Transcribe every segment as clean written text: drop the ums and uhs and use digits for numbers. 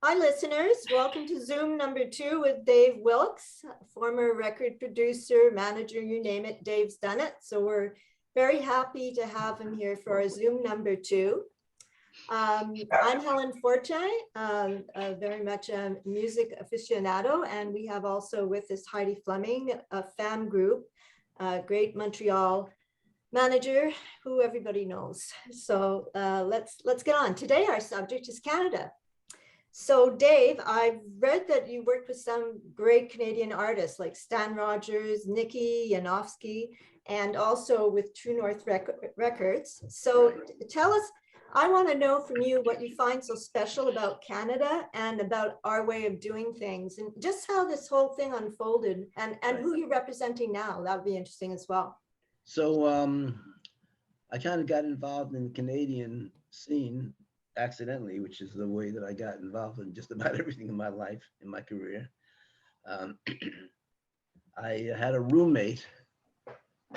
Hi, listeners. Welcome to Zoom number 2 with Dave Wilkes, former record producer, manager, you name it. Dave's done it. So we're very happy to have him here for our Zoom number 2. I'm Helen Forte, very much a music aficionado, and we have also with us Heidi Fleming, a Famgroup, great Montreal manager who everybody knows. So let's get on. Today our subject is Canada. So Dave, I've read that you worked with some great Canadian artists like Stan Rogers, Nikki Yanofsky, and also with True North Records. So tell us, I want to know from you what you find so special about Canada and about our way of doing things, and just how this whole thing unfolded, and who you're representing now. That would be interesting as well. So I kind of got involved in the Canadian scene accidentally, which is the way that I got involved in just about everything in my life, in my career. I had a roommate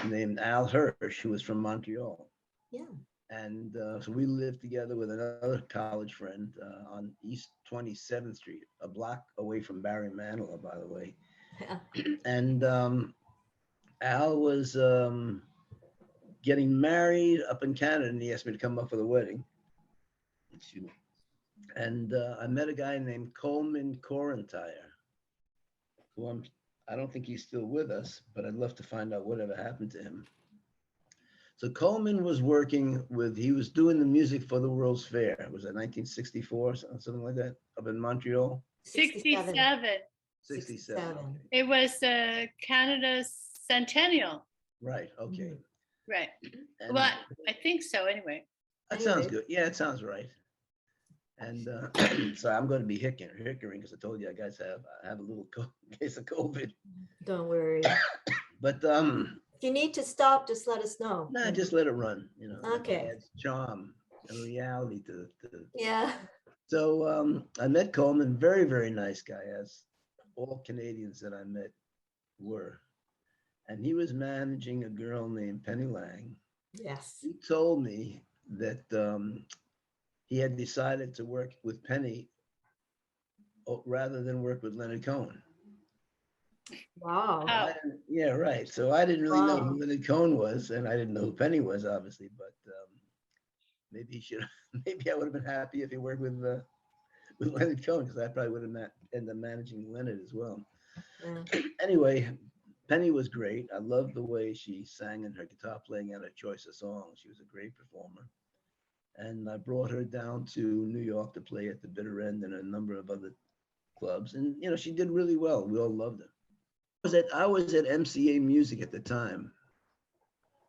named Al Hirsch, who was from Montreal. Yeah. And so we lived together with another college friend on East 27th Street, a block away from Barry Manilow, by the way. Yeah. And Al was getting married up in Canada, and he asked me to come up for the wedding. And I met a guy named Coleman Corentire, who I don't think he's still with us, but I'd love to find out whatever happened to him. So Coleman was he was doing the music for the World's Fair. Was it 1964, something like that, up in Montreal? 67. 67. Okay. It was Canada's centennial. Right, okay. Right. And Well, I think so anyway. that sounds good. Yeah, it sounds right. And so I'm going to be hickering because I told you I have a little case of COVID. Don't worry. But if you need to stop, just let us know. Nah, just let it run. Okay. It's charm and reality to. Yeah. So I met Coleman, very, very nice guy, as all Canadians that I met were. And he was managing a girl named Penny Lang. Yes. He told me that he had decided to work with Penny rather than work with Leonard Cohen. Wow. Yeah, right. So I didn't really know who Leonard Cohen was, and I didn't know who Penny was, obviously. But maybe maybe I would have been happy if he worked with Leonard Cohen, because I probably would have ended up managing Leonard as well. Yeah. Anyway, Penny was great. I loved the way she sang and her guitar playing and her choice of songs. She was a great performer. And I brought her down to New York to play at the Bitter End and a number of other clubs. And, she did really well. We all loved her. I was at MCA Music at the time,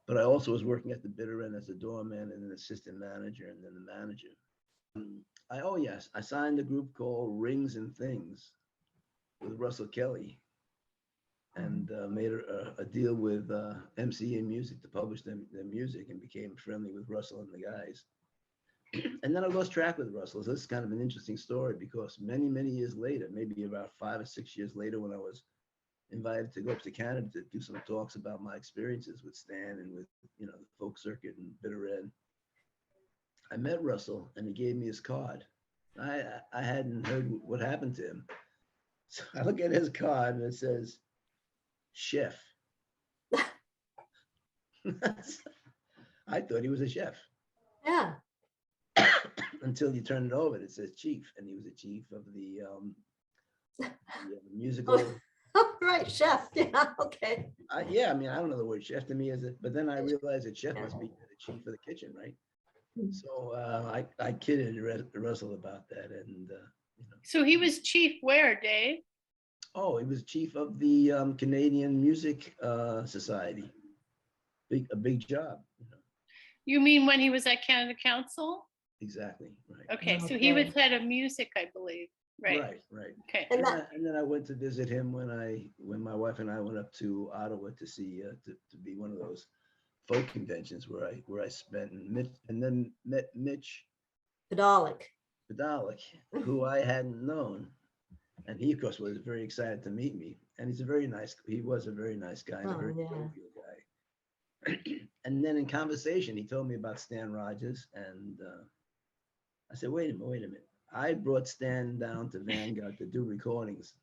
but I also was working at the Bitter End as a doorman and an assistant manager and then the manager. I signed a group called Rings and Things with Russell Kelly, and made a deal with MCA Music to publish their music, and became friendly with Russell and the guys. And then I lost track with Russell. So this is kind of an interesting story, because many, many years later, maybe about 5 or 6 years later, when I was invited to go up to Canada to do some talks about my experiences with Stan and with, the folk circuit and Bitter End, I met Russell and he gave me his card. I hadn't heard what happened to him. So I look at his card and it says, chef. I thought he was a chef. Yeah. Until you turn it over, it says chief, and he was a chief of the musical. Right, chef. Yeah, okay. I don't know the word chef to me, but then I realized that chef must be the chief of the kitchen, right? So I kidded Russell about that, and So he was chief where, Dave? Oh, he was chief of the Canadian Music Society. A big job. You mean when he was at Canada Council? Exactly, right. Okay, so he was head of music, I believe. Right. Okay. And then I went to visit him when my wife and I went up to Ottawa to see to be one of those folk conventions where I spent and then met Mitch Podolak, who I hadn't known, and he of course was very excited to meet me. And he was a very nice guy and a very jovial guy. And then in conversation, he told me about Stan Rogers, and I said, wait a minute. I brought Stan down to Vanguard to do recordings,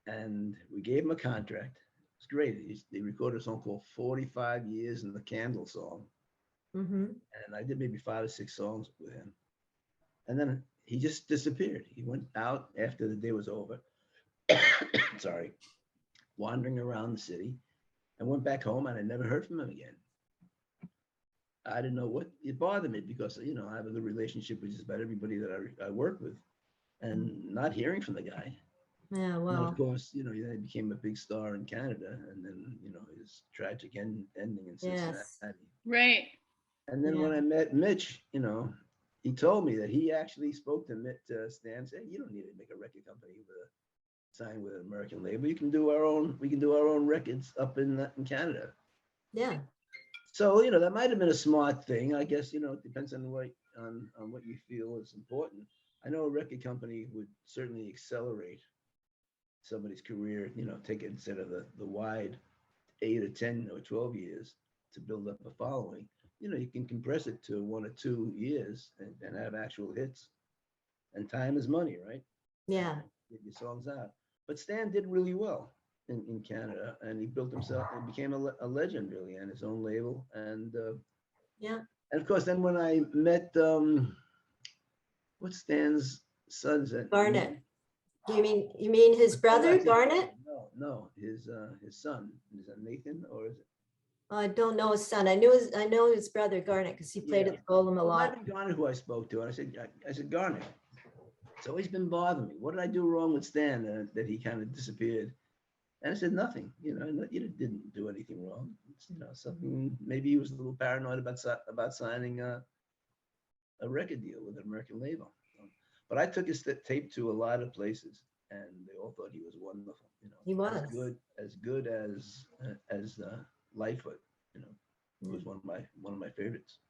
and we gave him a contract. It's great. They recorded a song called 45 Years in the Candle Song. Mm-hmm. And I did maybe 5 or 6 songs with him. And then he just disappeared. He went out after the day was over. Sorry. Wandering around the city, and went back home, and I never heard from him again. I didn't know what, it bothered me because, you know, I have a good relationship with just about everybody that I work with, and not hearing from the guy. Yeah, And well, of course, you know, he became a big star in Canada, and then, you know, his tragic ending in Cincinnati. yes. Right. And then when I met Mitch, you know, he told me that he actually spoke to Stan and said, you don't need to make a record company with sign with an American label. We can do our own records up in Canada. Yeah. So, you know, that might have been a smart thing. I guess, you know, it depends on what you feel is important. I know a record company would certainly accelerate somebody's career, you know, take it instead of the wide 8 or 10 or 12 years to build up a following. You know, you can compress it to 1 or 2 years and have actual hits. And time is money, right? Yeah. Get your songs out. But Stan did really well in Canada, and he built himself and became a legend really on his own label. And Yeah. and of course, then when I met what's Stan's son's name? Garnet. You mean his brother, Garnet? No, his son. Is that Nathan or is it? I don't know his son. I know his brother Garnet because he played at the Golem a lot. It might be Garnet who I spoke to, and I said Garnet. It's always been bothering me. What did I do wrong with Stan that he kind of disappeared? And I said nothing. You know, you didn't do anything wrong. It's, you know, something. Maybe he was a little paranoid about signing a record deal with an American label. But I took his tape to a lot of places, and they all thought he was wonderful. You know, He was as good as Lightfoot. You know, he was one of my favorites.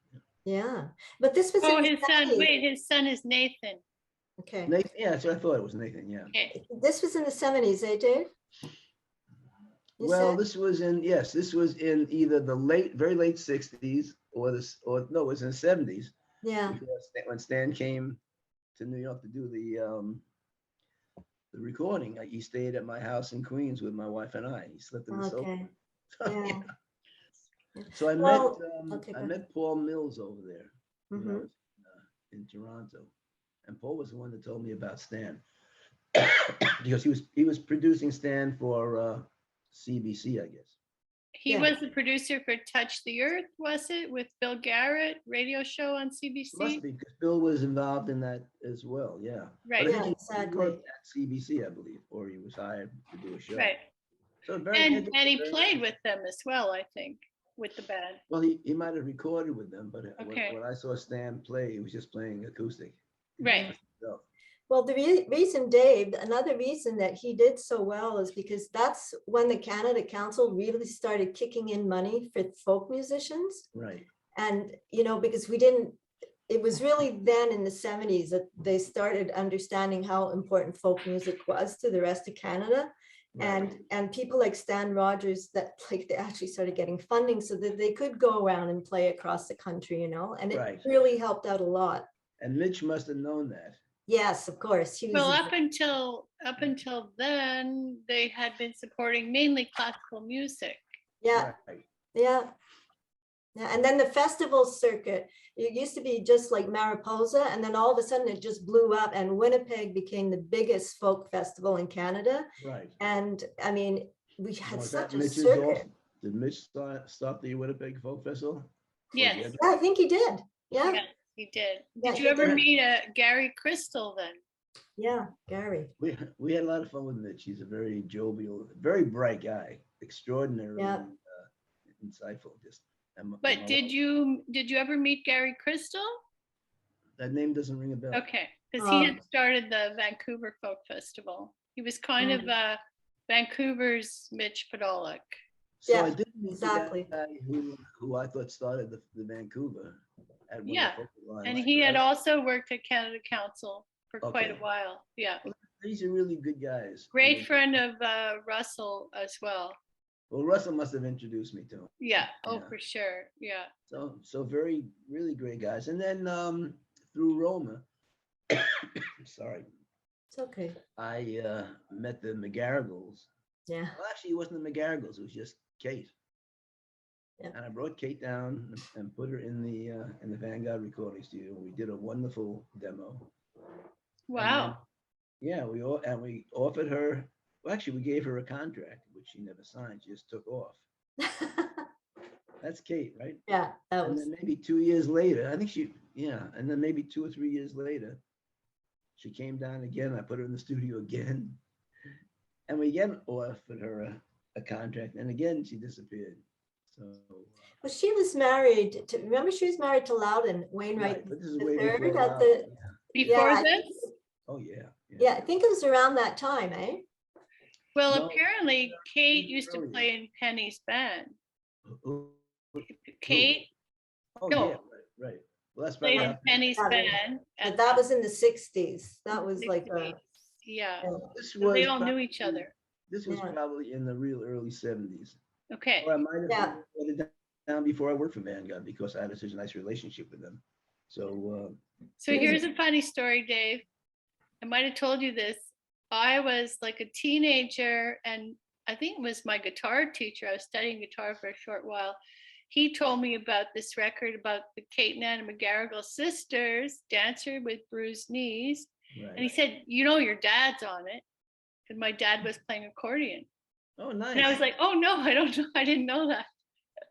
Yeah, but this was Oh, his son. Wait, his son is Nathan. Okay. Nathan, yeah, so I thought it was Nathan. Yeah. Okay. This was in the 70s, eh, Dave? This was in either the very late 60s or no, it was in the 70s. Yeah. Because when Stan came to New York to do the recording, he stayed at my house in Queens with my wife and I. He slept in the sofa. Yeah. So I met Paul Mills over there when I was in Toronto, and Paul was the one that told me about Stan because he was producing Stan for CBC, I guess. He was the producer for Touch the Earth, was it, with Bill Garrett radio show on CBC? Must be, because Bill was involved in that as well. Yeah. Right. But I think he worked at CBC, I believe, or he was hired to do a show. Right. So and he played with them as well, I think, with the band. Well, he might have recorded with them, but when I saw Stan play, he was just playing acoustic. Right. Well, the reason, Dave, another reason that he did so well is because that's when the Canada Council really started kicking in money for folk musicians. Right. And, you know, because it was really then in the 70s that they started understanding how important folk music was to the rest of Canada. Right. And people like Stan Rogers, that like they actually started getting funding so that they could go around and play across the country, you know, and it really helped out a lot. And Mitch must have known that. Yes, of course. Well, up until then, they had been supporting mainly classical music. Yeah, yeah. And then the festival circuit, it used to be just like Mariposa, and then all of a sudden it just blew up, and Winnipeg became the biggest folk festival in Canada. Right. And I mean, we had such a circuit. Did Mitch start the Winnipeg Folk Festival? Yes. Yeah, I think he did. Yeah. Yes, he did. Yeah, did you ever meet Gary Crystal then? Yeah, Gary. We had a lot of fun with Mitch. He's a very jovial, very bright guy, extraordinarily insightful. But did you ever meet Gary Crystal? That name doesn't ring a bell. Okay, because he had started the Vancouver Folk Festival. He was kind of Vancouver's Mitch Podolak. So I did meet the guy who I thought started the Vancouver. And he had also worked at Canada Council for quite a while. Yeah. Well, these are really good guys. Great friend of Russell as well. Well, Russell must have introduced me to him. Yeah. Oh, for sure. Yeah. So really great guys. And then through Roma, Sorry, It's okay. I met the McGarrigles. Yeah. Well, actually, it wasn't the McGarrigles. It was just Kate. Yeah. And I brought Kate down and put her in the Vanguard recording studio. We did a wonderful demo. Wow. Yeah, we offered her. Well, actually, we gave her a contract, which she never signed. She just took off. That's Kate, right? Yeah, that And was. then maybe 2 years later, I think and then maybe 2 or 3 years later, she came down again. I put her in the studio again, and we again offered her a contract, and again she disappeared. So. Well, she was married to. Remember, she was married to Loudon Wainwright Right, but this is the way third before at Loudon, the. Before Yeah, this? Oh yeah. yeah, I think it was around that time, eh? Well, No, apparently Kate used to earlier. play in Penny's band. Who? Kate Oh No. yeah, right. Well, that's played probably in Penny's Yeah. band. But that was in the 60s. That was like a. Yeah. this So was they all knew probably- each other. This was Yeah. probably in the real early 70s. Okay. Or I might have Yeah. put it down before I worked for Vanguard because I had such a nice relationship with them. So So here's a funny story, Dave. I might have told you this. I was like a teenager, and I think it was my guitar teacher. I was studying guitar for a short while. He told me about this record about the Kate and Anna McGarrigle sisters, Dancer with Bruised Knees. And he right. said, you know, your dad's on it. And my dad was playing accordion. Oh, nice. And I was like, oh no, I don't know. I didn't know that.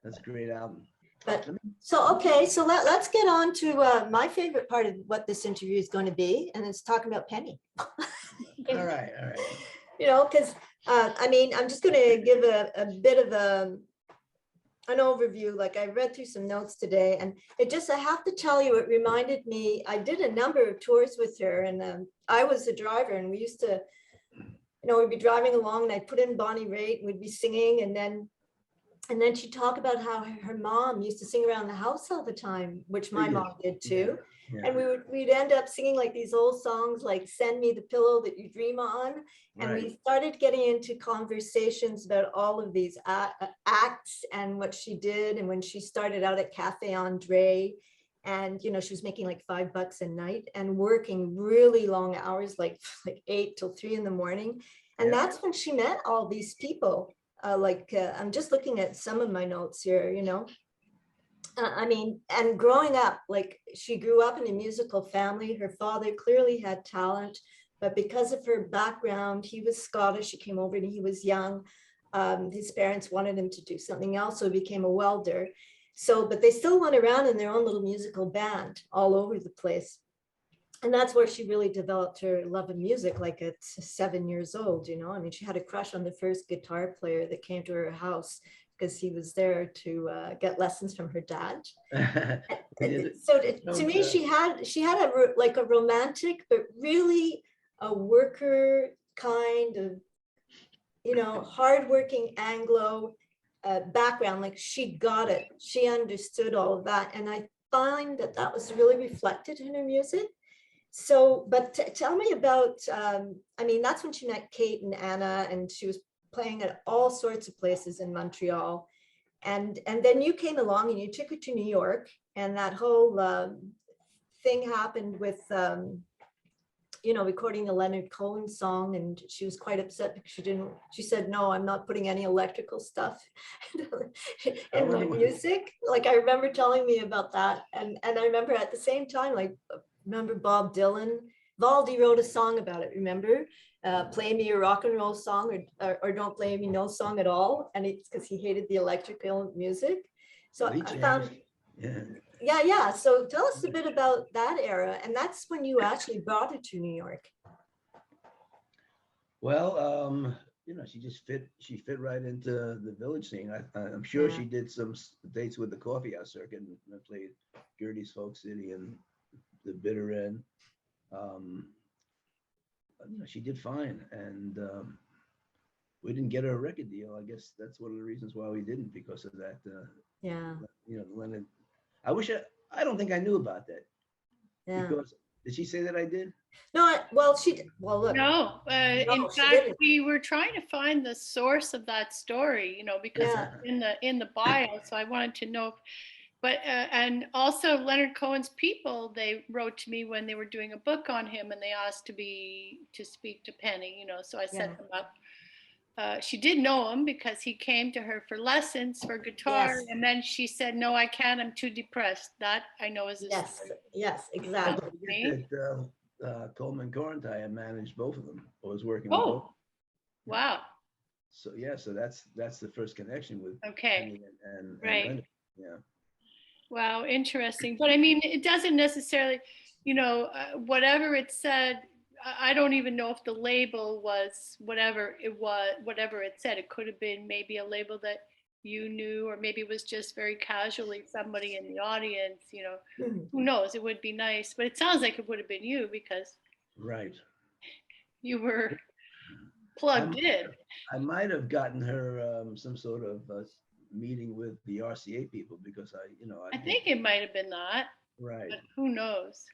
That's a great album. But so, okay, so let's get on to my favorite part of what this interview is going to be, and it's talking about Penny. All right. You know, because I mean, I'm just going to give a bit of an overview. Like I read through some notes today, and I have to tell you, it reminded me, I did a number of tours with her, and I was the driver, and we used to, you know, we'd be driving along and I'd put in Bonnie Raitt and we'd be singing, and then she'd talk about how her mom used to sing around the house all the time, which my mom did too. Yeah. And we'd end up singing like these old songs like Send Me the Pillow That You Dream On. And Right. we started getting into conversations about all of these acts and what she did. And when she started out at Cafe Andre, and you know, she was making like $5 a night and working really long hours, like 8 till 3 in the morning. And Yeah. that's when she met all these people. I'm just looking at some of my notes here, you know. I mean, and growing up, like she grew up in a musical family. Her father clearly had talent, but because of her background, he was Scottish. He came over and he was young. His parents wanted him to do something else, so he became a welder. So, but they still went around in their own little musical band all over the place. And that's where she really developed her love of music, like at 7 years old, you know. I mean, she had a crush on the first guitar player that came to her house because he was there to get lessons from her dad. So to me, she had a romantic, but really a worker kind of, you know, hardworking Anglo background. Like she got it. She understood all of that. And I find that was really reflected in her music. So, but tell me about, I mean, that's when she met Kate and Anna, and she was playing at all sorts of places in Montreal. And then you came along and you took her to New York, and that whole thing happened with, you know, recording the Leonard Cohen song. And she was quite upset because she said, no, I'm not putting any electrical stuff in my music. Like I remember telling me about that. And I remember at the same time, like, remember Bob Dylan? Valdy wrote a song about it, remember? Play me a rock and roll song, or don't play me no song at all. And it's because he hated the electrical music. So I found, yeah. So tell us a bit about that era. And that's when you actually brought her to New York. Well, you know, she fit right into the village scene. I'm sure she did some dates with the coffee house circuit and played Gertie's Folk City and the Bitter End. You know, she did fine, and we didn't get her a record deal. I guess that's one of the reasons why we didn't, because of that. Yeah. You know, Leonard. I don't think I knew about that. Yeah. Because did she say that I did? No. Well, she did. Well, look. No. In fact, we were trying to find the source of that story. You know, because in the bio. So I wanted to know But and also Leonard Cohen's people, they wrote to me when they were doing a book on him, and they asked to speak to Penny, you know. So I set them up. She did know him because he came to her for lessons for guitar, Yes. and then she said, "No, I can't. I'm too depressed." That I know is a Yes, story. yes, Don't exactly. forget that Coleman Corentai managed both of them, or was working with both. Oh, wow. So yeah, so that's the first connection with Okay. Penny and Right. Leonard. Yeah. Wow, interesting. But I mean, it doesn't necessarily, you know, whatever it said. I don't even know if the label was whatever it said. It could have been maybe a label that you knew, or maybe it was just very casually somebody in the audience, you know. Mhm. Who knows? It would be nice, but it sounds like it would have been you because Right. you were plugged in. I might have gotten her some sort of meeting with the RCA people because I think it might have been that, right. but who knows?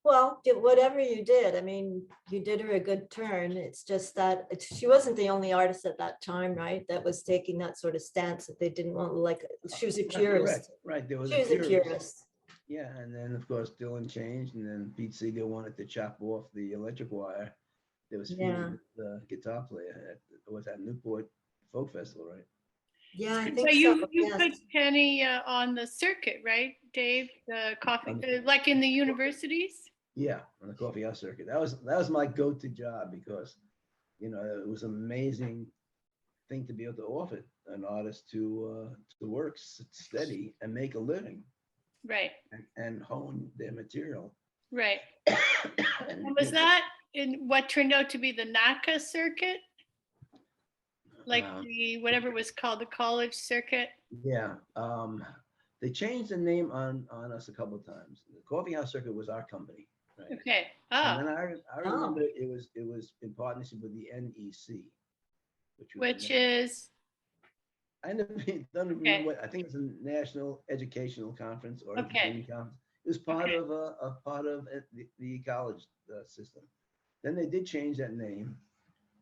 Well, whatever you did, I mean, you did her a good turn. It's just that she wasn't the only artist at that time, right? That was taking that sort of stance that they didn't want, like, she was a purist. Right. There was She was a purist. Yeah, and then of course Dylan changed, and then Pete Seeger wanted to chop off the electric wire that was feeding the guitar player was at Newport Folk Festival, right? Yeah, I So think you so. you Yes. put Penny on the circuit, right, Dave? The coffee, like in the universities. Yeah, on the coffee house circuit. That was my go-to job because it was an amazing thing to be able to offer an artist to work steady and make a living. Right. And hone their material. Right. And was that in what turned out to be the NACA circuit? Like the whatever it was called, the college circuit? Yeah. They changed the name on us a couple of times. The coffee house circuit was our company. Right? Okay. Oh. And then I remember it was in partnership with the NEC, which is I don't remember what I think it's a National Educational Conference or Entertainment Conference. It was part of the college system. Then they did change that name,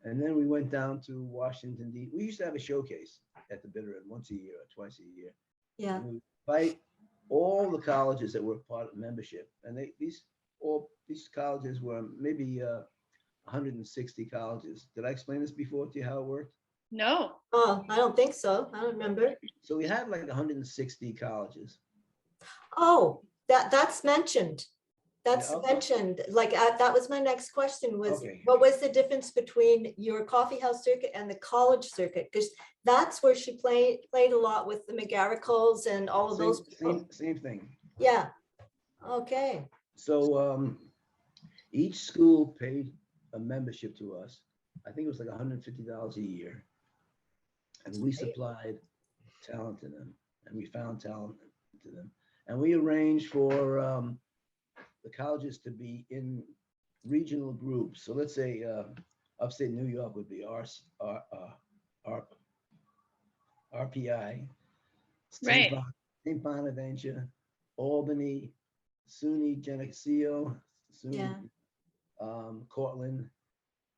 and then we went down to Washington D.C. We used to have a showcase at the Bitter End once a year or twice a year. Yeah. And we would invite all the colleges that were part of membership, and these colleges were maybe 160 colleges. Did I explain this before to you how it worked? No. Oh, I don't think so. I don't remember. So we had like 160 colleges. Oh, that's mentioned. That's mentioned. Like that was my next question was what was the difference between your coffee house circuit and the college circuit? Because that's where she played a lot with the McGarricles and all of those people. Same thing. Yeah. Okay. So each school paid a membership to us. I think it was like $150 a year. And we supplied talent to them, and we found talent to them. And we arranged for the colleges to be in regional groups. So let's say upstate New York would be RPI, St. Bonaventure, Albany, SUNY Geneseo, SUNY, Cortland.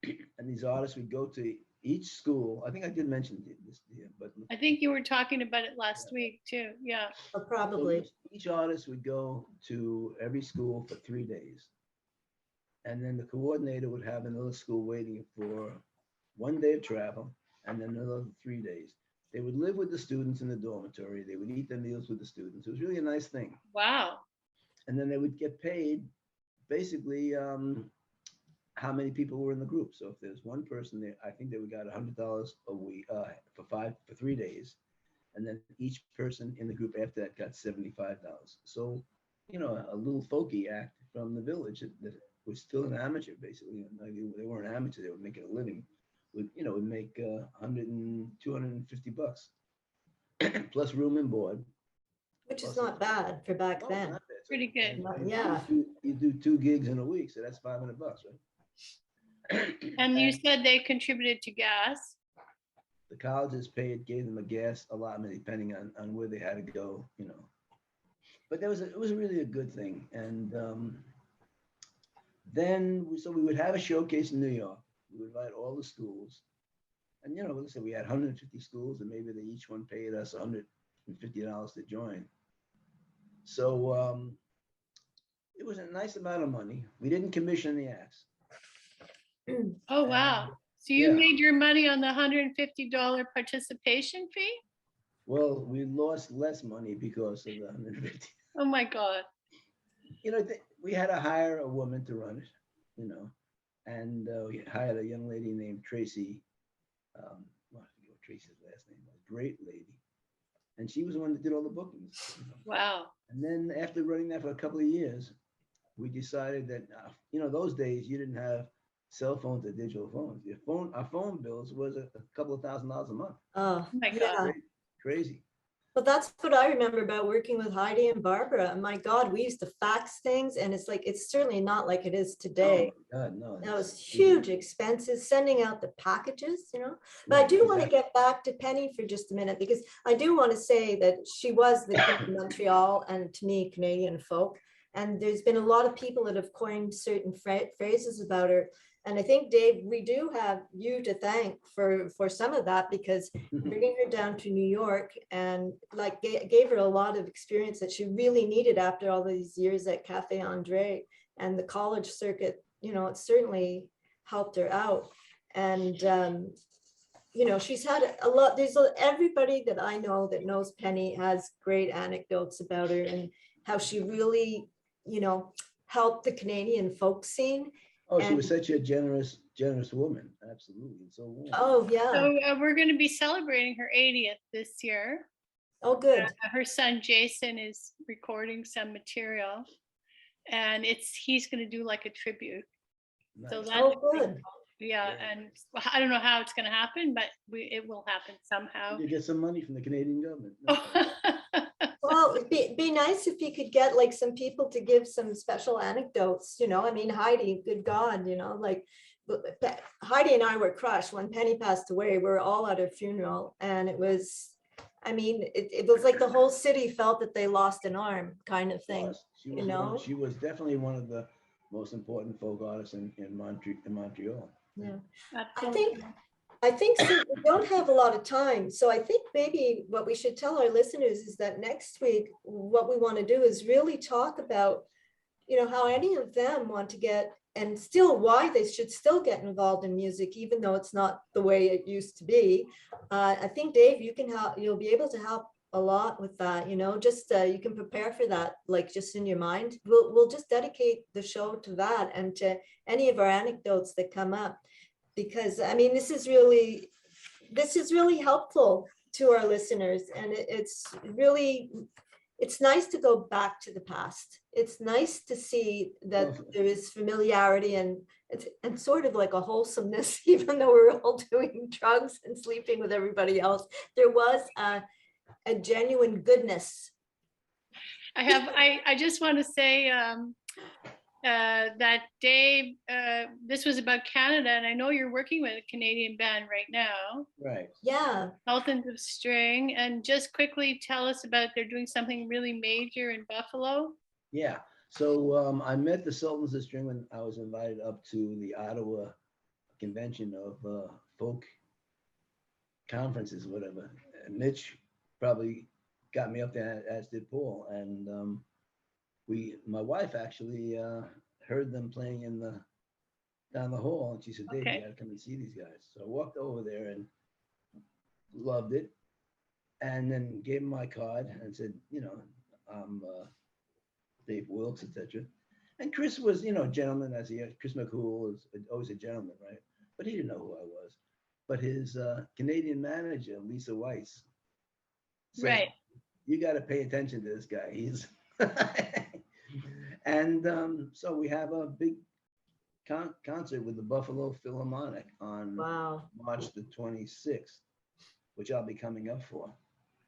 And these artists would go to each school. I think I did mention this to you, but I think you were talking about it last week too. Yeah. Probably. So each artist would go to every school for 3 days. And then the coordinator would have another school waiting for 1 day of travel and then another 3 days. They would live with the students in the dormitory. They would eat their meals with the students. It was really a nice thing. Wow. And then they would get paid basically how many people were in the group. So if there's one person there, I think they would got $100 a week for 3 days. And then each person in the group after that got $75. So, a little folky act from the village that was still an amateur, basically. They weren't amateur, they were making a living. Would make $250 plus room and board. Which is not bad for back then. Pretty good. Yeah. You do 2 gigs in a week, so that's $500, right? And you said they contributed to gas. The colleges gave them a gas allotment depending on where they had to go, But it was really a good thing. And then we would have a showcase in New York. We would invite all the schools. And listen, we had 150 schools, and maybe they each one paid us $150 to join. So it was a nice amount of money. We didn't commission the acts. Oh, wow. So you Yeah. made your money on the $150 participation fee? Well, we lost less money because of the 150. Oh my God. You know, we had to hire a woman to run it, you know, and we hired a young lady named Tracy. Well, I forget what Tracy's last name was. Great lady. And she was the one that did all the bookings. You know. Wow. And then after running that for a couple of years, we decided that, you know, those days you didn't have cell phones or digital phones. Our phone bills was a couple of $1,000s a month. Oh, my yeah. God. Crazy. Well, that's what I remember about working with Heidi and Barbara. My God, we used to fax things, and it's like, it's certainly not like it is today. Oh my God, no. That was huge expenses, sending out the packages, you know. But I do want to get back to Penny for just a minute, because I do want to say that she was the Queen of Montreal, and to me, Canadian folk. And there's been a lot of people that have coined certain phrases about her. And I think, Dave, we do have you to thank for some of that, because bringing her down to New York and like gave her a lot of experience that she really needed after all these years at Cafe Andre and the college circuit. You know, it certainly helped her out. And, you know, she's had a lot, everybody that I know that knows Penny has great anecdotes about her and how she really, you know, helped the Canadian folk scene. Oh, she was such a generous woman. Absolutely. So warm. Oh, yeah. So we're going to be celebrating her 80th this year. Oh, good. Her son Jason is recording some material, and he's going to do like a tribute. Nice. So that's good. Yeah, and I don't know how it's going to happen, but it will happen somehow. You get some money from the Canadian government. Well, it'd be nice if you could get like some people to give some special anecdotes, you know. I mean, Heidi, good God, you know, like Heidi and I were crushed when Penny passed away. We were all at her funeral, and it was, I mean, it was like the whole city felt that they lost an arm, kind of thing. You know, she was definitely one of the most important folk artists in Montreal. Yeah, Absolutely. I think so. We don't have a lot of time. So I think maybe what we should tell our listeners is that next week, what we want to do is really talk about, you know, how any of them want to get, and still why they should still get involved in music, even though it's not the way it used to be. I think, Dave, you can help, you'll be able to help a lot with that, you know, just you can prepare for that, like just in your mind. We'll just dedicate the show to that and to any of our anecdotes that come up. Because I mean, this is really helpful to our listeners, and it's nice to go back to the past. It's nice to see that there is familiarity and sort of like a wholesomeness, even though we're all doing drugs and sleeping with everybody else. There was a genuine goodness. I just want to say that Dave, this was about Canada, and I know you're working with a Canadian band right now. Right. Yeah. Sultans of String, and just quickly tell us about, they're doing something really major in Buffalo. Yeah. So I met the Sultans of String when I was invited up to the Ottawa convention of folk conferences, whatever. And Mitch probably got me up there, as did Paul, and my wife actually heard them playing down the hall, and she said, Dave, you gotta come and see these guys. So I walked over there and loved it, and then gave him my card and said, you know, I'm Dave Wilkes, etc. And Chris was, you know, a gentleman, as he is. Chris McCool is always a gentleman, right? But he didn't know who I was. But his Canadian manager, Lisa Weiss, said, right, you got to pay attention to this guy. He's and so we have a big concert with the Buffalo Philharmonic on March the 26th, which I'll be coming up for.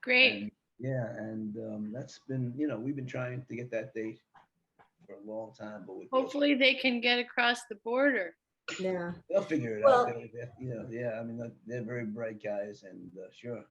Great. And that's been, you know, we've been trying to get that date for a long time, but hopefully they can get across the border. Yeah, they'll figure it out. You know, yeah, I mean, they're very bright guys, and sure.